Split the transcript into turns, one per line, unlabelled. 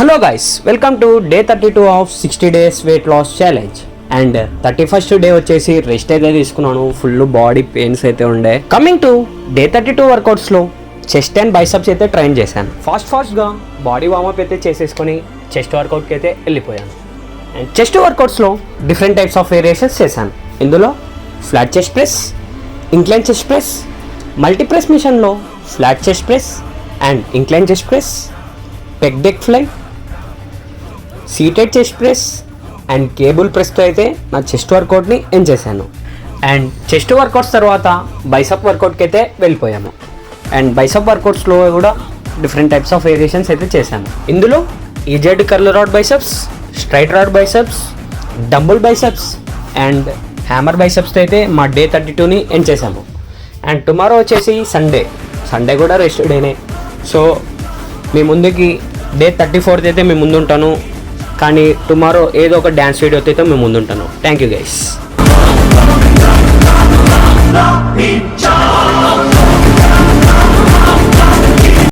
Hello guys, welcome to day 32 of 60 days weight loss challenge. And 31st day వచ్చేసి rest అయితే తీసుకున్నాను. Full body pains అయితే ఉండే. Coming to day 32 వర్కౌట్స్లో chest and biceps అయితే train చేశాను. ఫాస్ట్గా బాడీ వార్మప్ అయితే చేసేసుకొని చెస్ట్ వర్కౌట్కి అయితే వెళ్ళిపోయాను. అండ్ చెస్ట్ వర్కౌట్స్లో డిఫరెంట్ టైప్స్ ఆఫ్ వేరియేషన్స్ చేశాను. ఇందులో flat chest press, incline chest press, multi press మిషన్లో flat chest press and incline chest press, pec deck fly, seated chest press and cable ప్రెస్తో అయితే నా చెస్ట్ వర్కౌట్ని ఎండ్ చేశాను. And chest workouts తర్వాత bicep వర్కౌట్కి అయితే వెళ్ళిపోయాము. అండ్ బైసప్ వర్కౌట్స్లో కూడా డిఫరెంట్ టైప్స్ ఆఫ్ వేరియేషన్స్ అయితే చేశాను. ఇందులో EZ curl rod biceps, straight rod biceps, dumbbell biceps and hammer బైసెప్స్తో అయితే మా డే 32ని ఎండ్ చేశాము. అండ్ టుమారో వచ్చేసి సండే కూడా రెస్ట్ డేనే. సో మీ ముందుకి డే 34 అయితే మేము ముందుంటాను. కానీ టుమారో ఏదో ఒక డ్యాన్స్ వీడియోతో అయితే మేము ముందుంటాను. Thank you guys.